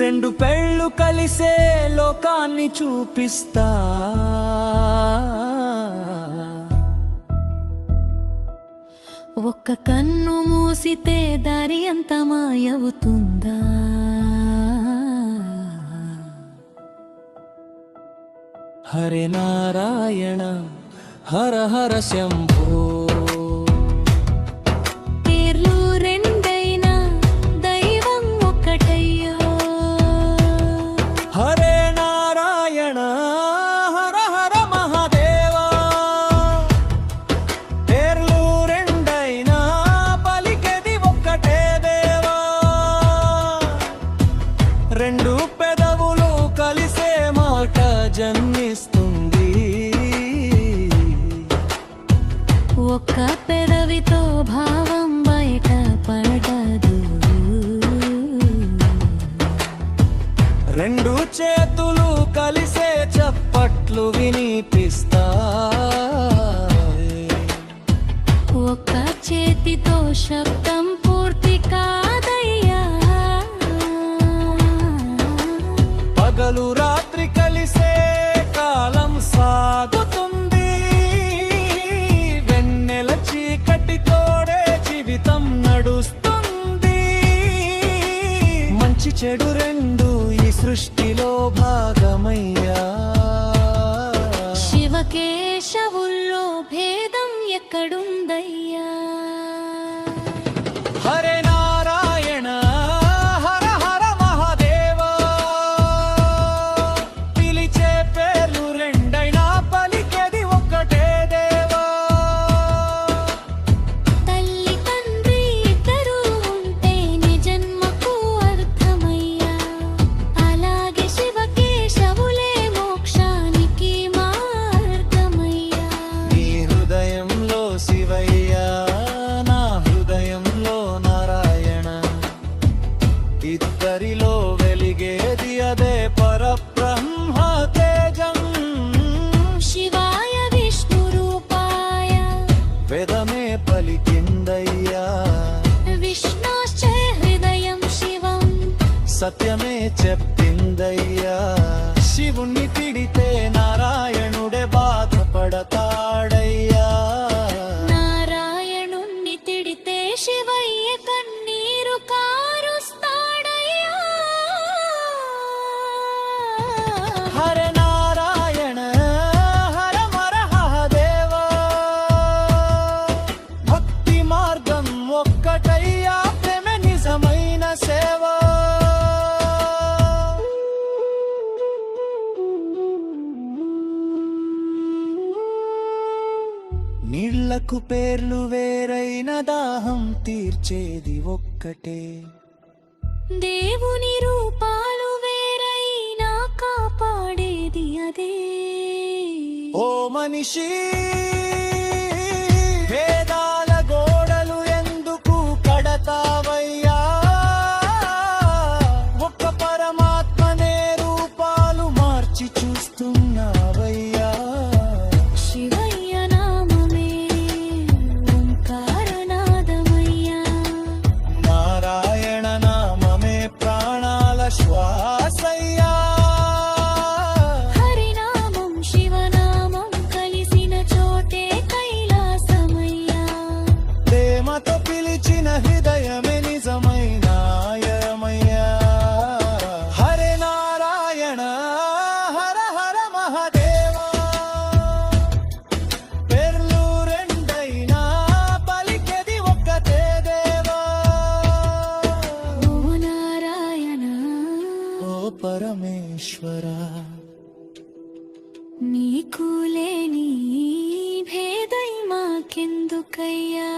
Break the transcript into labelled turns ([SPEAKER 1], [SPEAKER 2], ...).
[SPEAKER 1] రెండు పెళ్ళు కలిసే లోకాన్ని చూపిస్తా,
[SPEAKER 2] ఒక్క కన్ను మూసితే దారి అంత మాయవుతుందా?
[SPEAKER 1] హరే నారాయణ హర హర శంభో.
[SPEAKER 2] పేర్లు రెండైనా దైవం ఒక్కటయ్యో.
[SPEAKER 1] హరే నారాయణ హర హర మహాదేవా. పేర్లు రెండైనా పలికేది ఒక్కటే దేవా. రెండు పెదవులు కలిసే మాట జన్మిస్తుంది,
[SPEAKER 2] ఒక్క పెదవితో భావం బయట పడదు.
[SPEAKER 1] రెండు చేతులు కలిసే చప్పట్లు వినిపిస్తా,
[SPEAKER 2] ఒక్క చేతితో శబ్దం పూర్తి కాదయ్యా.
[SPEAKER 1] పగలు రాత్రి కలిసే కాలం సాగుతుంది, వెన్నెల చీకటి తోడే జీవితం నడుస్తుంది. మంచి చెడు రెండు ఈ సృష్టిలో భాగమయ్యా.
[SPEAKER 2] శివకేశవుల్లో భేదం ఎక్కడుందయ్యా?
[SPEAKER 1] హరే నారాయణ హర హర మహాదేవా. పిలిచే పేర్లు రెండైనా పలికేది ఒక్కటే దేవా.
[SPEAKER 2] తల్లి తండ్రి ఇద్దరు ఉంటే నీ జన్మకు అర్థమయ్యా. అలాగే శివకేశవులే మోక్షానికి మార్గమయ్యా.
[SPEAKER 1] నీ హృదయంలో శివయ్య, నా హృదయంలో నారాయణ. ఇద్దరిలో వెలిగేది అదే పరబ్రహ్మ తేజం.
[SPEAKER 2] శివాయ విష్ణు రూపాయ
[SPEAKER 1] వేదమే పలికిందయ్యా,
[SPEAKER 2] విష్ణోశ్చ హృదయం శివం.
[SPEAKER 1] సత్యమే చెప్పిందయ్యా. శివుణ్ణి తిడితే నారాయణుడే బాధపడతాడయ్యా.
[SPEAKER 2] నారాయణుణ్ణి తిడితే శివయ్య కన్నీరు కారుస్తాడయ్యా.
[SPEAKER 1] హరే నారాయణ హర హర మహాదేవా. భక్తి మార్గం ఒక్కటయ్యా, ప్రేమే నిజమైన సేవ. నీళ్లకు పేర్లు వేరైన దాహం తీర్చేది ఒక్కటే.
[SPEAKER 2] దేవుని రూపాలు వేరైనా కాపాడేది అదే.
[SPEAKER 1] ఓ మనిషి వేదాల గోడలు ఎందుకు కడతావయ్యా? ఒక్క పరమాత్మనే రూపాలు మార్చి చూస్తున్నావయ్యా.
[SPEAKER 2] శివయ్య నామమే ఓంకారనాదమయ్యా.
[SPEAKER 1] నారాయణ నామమే ప్రాణాల శ్వాసయ్యా.
[SPEAKER 2] హరినామం శివనామం కలిసిన చోటే కైలాసమయ్యా.
[SPEAKER 1] ప్రేమతో పిలిచిన హృదయమే నిజమైన ఆలయమయ్యా. హరే నారాయణ హర హర మహాదేవా. పేర్లు రెండైనా పలికేది ఒక్కటే దేవా.
[SPEAKER 2] ఓ నారాయణ
[SPEAKER 1] ఓ పరమేశ్వరా.
[SPEAKER 2] నీకు లేని భేదై మాకెందుకయ్యా?